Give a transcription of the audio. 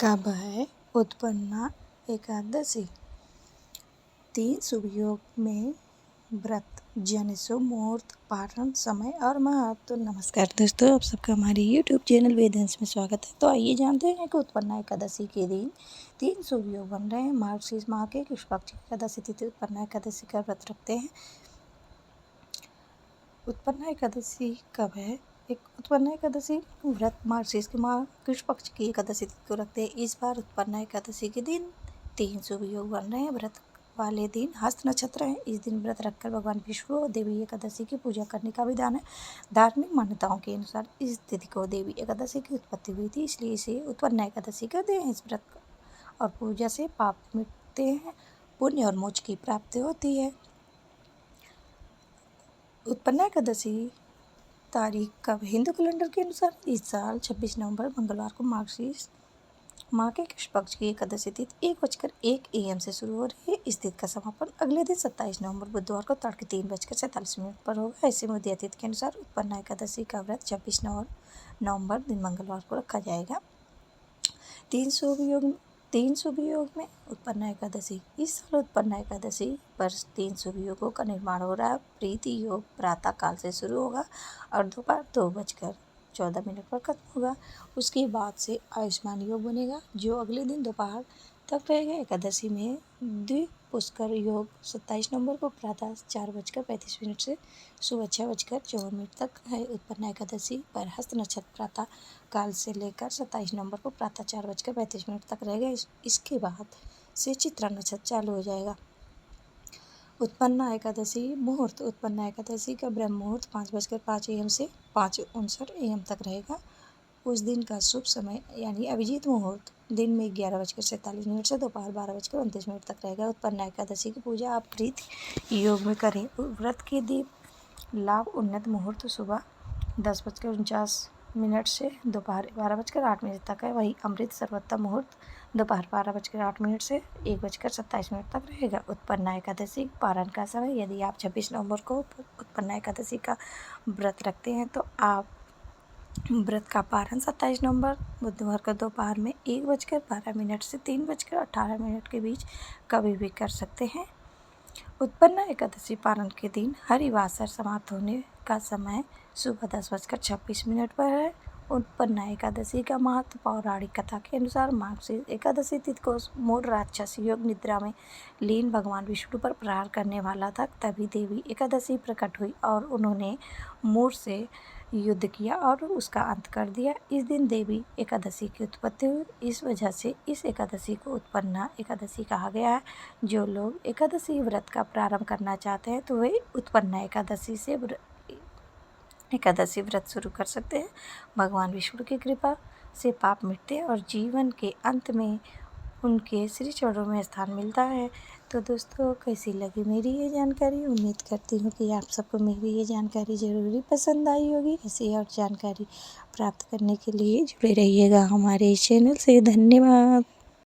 कब है उत्पन्ना एकादशी? 3 शुभ योग में व्रत, जन शुभ मुहूर्त, पारण समय और महत्व। तो नमस्कार दोस्तों, आप सबका हमारे YouTube चैनल वेदहंस में स्वागत है। तो आइए जानते हैं कि उत्पन्ना एकादशी के दिन 3 शुभ योग बन रहे हैं। मार्गशीर्ष माह के कृष्ण पक्ष की एकादशी तिथि उत्पन्ना एकादशी का व्रत रखते हैं। उत्पन्ना एकादशी कब है? उत्पन्ना एकादशी व्रत मार्गशीर्ष के माह कृष्ण पक्ष की एकादशी तिथि को रखते हैं। इस बार उत्पन्ना एकादशी के दिन 3 शुभ योग बन रहे हैं। व्रत वाले दिन हस्त नक्षत्र है। इस दिन व्रत रखकर भगवान विष्णु और देवी एकादशी की पूजा करने का विधान है। धार्मिक मान्यताओं के अनुसार इस तिथि को देवी एकादशी की उत्पत्ति हुई थी, इसलिए इसे उत्पन्ना एकादशी कहते हैं। इस व्रत और पूजा से पाप मिटते हैं, पुण्य और मोक्ष की प्राप्ति होती है। उत्पन्ना एकादशी तारीख कब? हिंदू कैलेंडर के अनुसार इस साल 26 नवंबर मंगलवार को मार्गशीर्ष माह के कृष्ण पक्ष की एकादशी तिथि 1:01 AM से शुरू हो रही है। इस तिथि का समापन अगले दिन 27 नवंबर बुधवार को तड़के 3:47 पर होगा। ऐसे में उदय तिथि के अनुसार उत्पन्ना एकादशी का व्रत 26 नवंबर दिन मंगलवार को रखा जाएगा। 3 शुभ योग में उत्पन्ना एकादशी। इस साल उत्पन्ना एकादशी पर 3 शुभ योगों का निर्माण हो रहा है। प्रीति योग प्रातः काल से शुरू होगा और दोपहर 2:14 पर खत्म होगा। उसके बाद से आयुष्मान योग बनेगा, जो अगले दिन दोपहर तक रहेगा। एकादशी में द्विपुष्कर योग 27 नवंबर को प्रातः 4:35 से सुबह 6:54 तक है। उत्पन्ना एकादशी पर हस्त नक्षत्र प्रातः काल से लेकर 27 नवंबर को प्रातः 4:35 तक रहेगा। इसके बाद से चित्रा नक्षत्र चालू हो जाएगा। उत्पन्ना एकादशी मुहूर्त। उत्पन्ना एकादशी का ब्रह्म मुहूर्त 5:05 AM से 5:59 AM तक रहेगा। उस दिन का शुभ समय यानी अभिजीत मुहूर्त दिन में 11:47 से दोपहर 12:29 तक रहेगा। उत्पन्ना एकादशी की पूजा आप प्रीति योग में करें। व्रत के दिन लाभ उन्नत मुहूर्त सुबह 10:49 से दोपहर 12:08 तक है। वही अमृत सर्वोत्तम मुहूर्त दोपहर 12:08 से 1:27 तक रहेगा। उत्पन्ना एकादशी पारण का समय, यदि आप 26 नवंबर को उत्पन्ना एकादशी का व्रत रखते हैं तो आप व्रत का पारण 27 नवंबर बुधवार को दोपहर में 1:12 से 3:18 के बीच कभी भी कर सकते हैं। उत्पन्ना एकादशी पारण के दिन हरिवासर समाप्त होने का समय सुबह 10:26 पर है। उत्पन्ना एकादशी का महत्व पौराणिक कथा के अनुसार मार्गशीर्ष एकादशी तिथि को मूढ़ राक्षस योग निद्रा में लीन भगवान विष्णु पर प्रहार करने वाला था। तभी देवी एकादशी प्रकट हुई और उन्होंने मूढ़ से युद्ध किया और उसका अंत कर दिया। इस दिन देवी एकादशी की उत्पत्ति हुई। इस वजह से इस एकादशी को उत्पन्ना एकादशी कहा गया है। जो लोग एकादशी व्रत का प्रारंभ करना चाहते हैं तो वे उत्पन्ना एकादशी से एकादशी व्रत शुरू कर सकते हैं। भगवान विष्णु की कृपा से पाप मिटते हैं और जीवन के अंत में उनके श्री चरणों में स्थान मिलता है। तो दोस्तों, कैसी लगी मेरी ये जानकारी? उम्मीद करती हूँ कि आप सबको मेरी ये जानकारी ज़रूरी पसंद आई होगी। ऐसी और जानकारी प्राप्त करने के लिए जुड़े रहिएगा हमारे चैनल से। धन्यवाद।